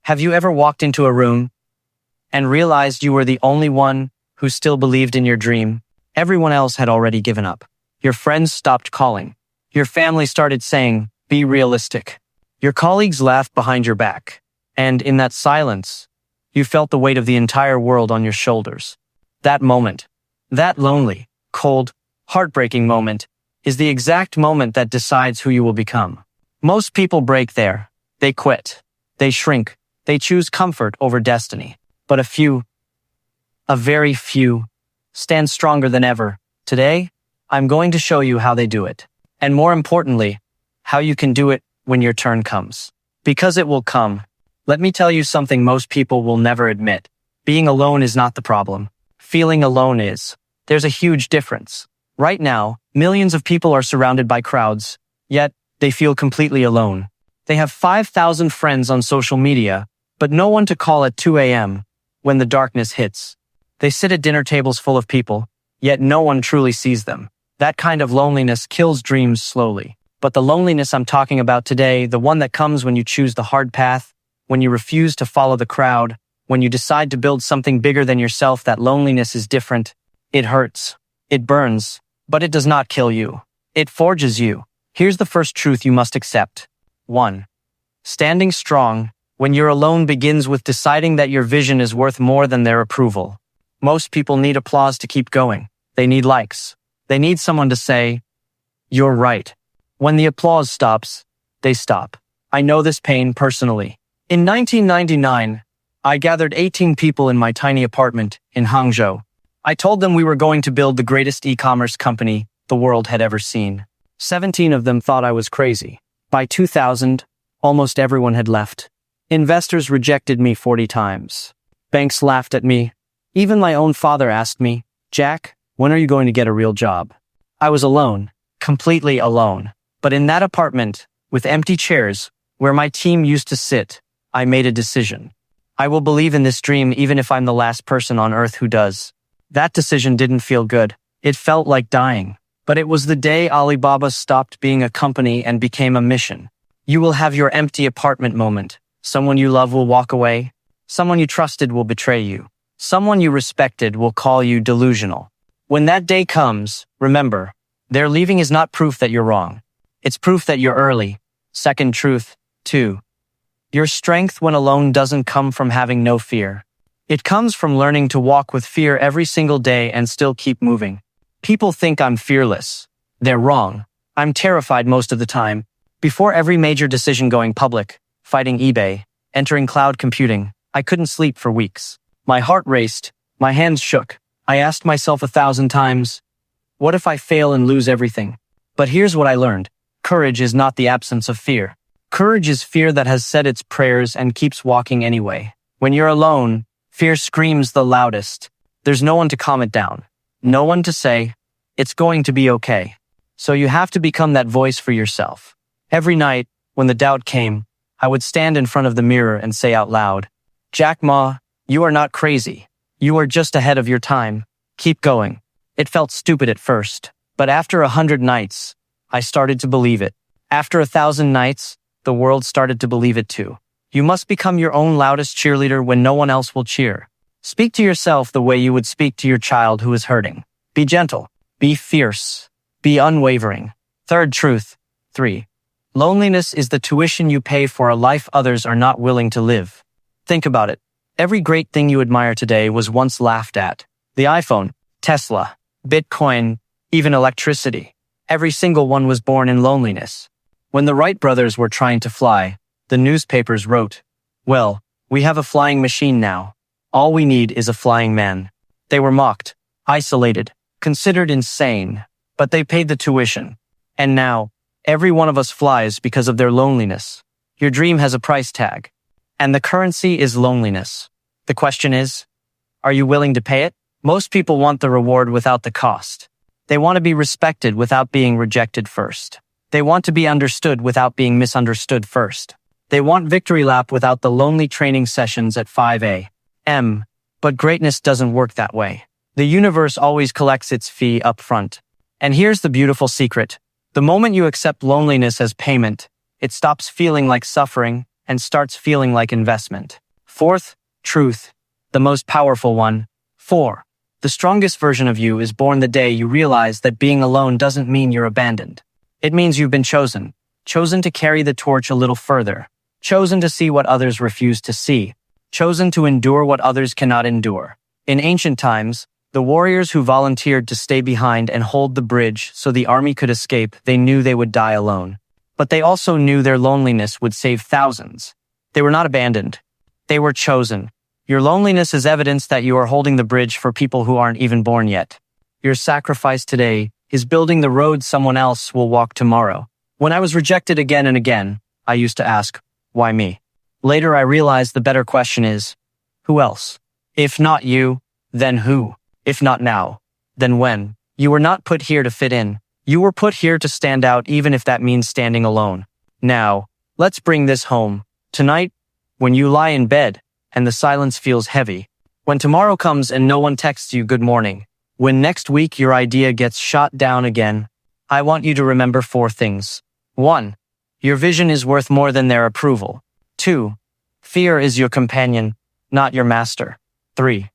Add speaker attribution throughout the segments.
Speaker 1: Have you ever walked into a room and realized you were the only one who still believed in your dream? Everyone else had already given up. Your friends stopped calling. Your family started saying, "Be realistic." Your colleagues laughed behind your back. And in that silence, you felt the weight of the entire world on your shoulders. That moment, that lonely, cold, heartbreaking moment, is the exact moment that decides who you will become. Most people break there. They quit. They shrink. They choose comfort over destiny. But a very few, stand stronger than ever. Today, I'm going to show you how they do it. And more importantly, how you can do it when your turn comes. Because it will come. Let me tell you something most people will never admit. Being alone is not the problem. Feeling alone is. There's a huge difference. Right now, millions of people are surrounded by crowds, yet they feel completely alone. They have 5,000 friends on social media, but no one to call at 2 a.m. when the darkness hits. They sit at dinner tables full of people, yet no one truly sees them. That kind of loneliness kills dreams slowly. But the loneliness I'm talking about today, the one that comes when you choose the hard path, when you refuse to follow the crowd, when you decide to build something bigger than yourself, that loneliness is different. It hurts. It burns. But it does not kill you. It forges you. Here's the first truth you must accept. 1. Standing strong when you're alone begins with deciding that your vision is worth more than their approval. Most people need applause to keep going. They need likes. They need someone to say, "You're right." When the applause stops, they stop. I know this pain personally. In 1999, I gathered 18 people in my tiny apartment in Hangzhou. I told them we were going to build the greatest e-commerce company the world had ever seen. 17 of them thought I was crazy. By 2000, almost everyone had left. Investors rejected me 40 times. Banks laughed at me. Even my own father asked me, "Jack, when are you going to get a real job?" I was alone, completely alone. But in that apartment, with empty chairs, where my team used to sit, I made a decision. I will believe in this dream even if I'm the last person on earth who does. That decision didn't feel good. It felt like dying. But it was the day Alibaba stopped being a company and became a mission. You will have your empty apartment moment. Someone you love will walk away. Someone you trusted will betray you. Someone you respected will call you delusional. When that day comes, remember, their leaving is not proof that you're wrong. It's proof that you're early. Second truth, 2. Your strength when alone doesn't come from having no fear. It comes from learning to walk with fear every single day and still keep moving. People think I'm fearless. They're wrong. I'm terrified most of the time. Before every major decision going public, fighting eBay, entering cloud computing, I couldn't sleep for weeks. My heart raced. My hands shook. I asked myself 1,000 times, what if I fail and lose everything? But here's what I learned. Courage is not the absence of fear. Courage is fear that has said its prayers and keeps walking anyway. When you're alone, fear screams the loudest. There's no one to calm it down. No one to say, "It's going to be okay." So you have to become that voice for yourself. Every night, when the doubt came, I would stand in front of the mirror and say out loud, "Jack Ma, you are not crazy. You are just ahead of your time. Keep going." It felt stupid at first, but after 100 nights, I started to believe it. After 1,000 nights, the world started to believe it too. You must become your own loudest cheerleader when no one else will cheer. Speak to yourself the way you would speak to your child who is hurting. Be gentle. Be fierce. Be unwavering. Third truth, 3. Loneliness is the tuition you pay for a life others are not willing to live. Think about it. Every great thing you admire today was once laughed at. The iPhone, Tesla, Bitcoin, even electricity. Every single one was born in loneliness. When the Wright brothers were trying to fly, the newspapers wrote, "Well, we have a flying machine now. All we need is a flying man." They were mocked, isolated, considered insane, but they paid the tuition. And now, every one of us flies because of their loneliness. Your dream has a price tag, and the currency is loneliness. The question is, are you willing to pay it? Most people want the reward without the cost. They want to be respected without being rejected first. They want to be understood without being misunderstood first. They want victory lap without the lonely training sessions at 5 a.m. But greatness doesn't work that way. The universe always collects its fee up front. And here's the beautiful secret. The moment you accept loneliness as payment, it stops feeling like suffering and starts feeling like investment. Fourth, truth, the most powerful one. 4. The strongest version of you is born the day you realize that being alone doesn't mean you're abandoned. It means you've been chosen. Chosen to carry the torch a little further. Chosen to see what others refuse to see. Chosen to endure what others cannot endure. In ancient times, the warriors who volunteered to stay behind and hold the bridge so the army could escape, they knew they would die alone. But they also knew their loneliness would save thousands. They were not abandoned. They were chosen. Your loneliness is evidence that you are holding the bridge for people who aren't even born yet. Your sacrifice today is building the road someone else will walk tomorrow. When I was rejected again and again, I used to ask, why me? Later I realized the better question is, who else? If not you, then who? If not now, then when? You were not put here to fit in. You were put here to stand out, even if that means standing alone. Now, let's bring this home. Tonight, when you lie in bed and the silence feels heavy, when tomorrow comes and no one texts you good morning, when next week your idea gets shot down again, I want you to remember 4 things. 1. Your vision is worth more than their approval. 2. Fear is your companion, not your master. 3.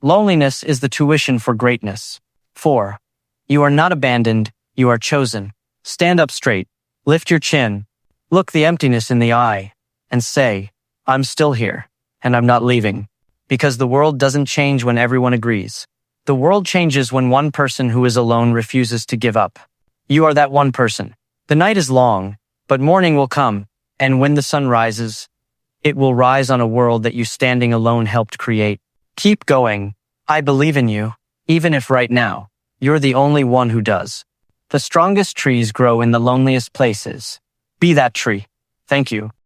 Speaker 1: Loneliness is the tuition for greatness. 4. You are not abandoned, you are chosen. Stand up straight, lift your chin, look the emptiness in the eye, and say, I'm still here, and I'm not leaving. Because the world doesn't change when everyone agrees. The world changes when one person who is alone refuses to give up. You are that one person. The night is long, but morning will come, and when the sun rises, it will rise on a world that you standing alone helped create. Keep going. I believe in you, even if right now, you're the only one who does. The strongest trees grow in the loneliest places. Be that tree. Thank you.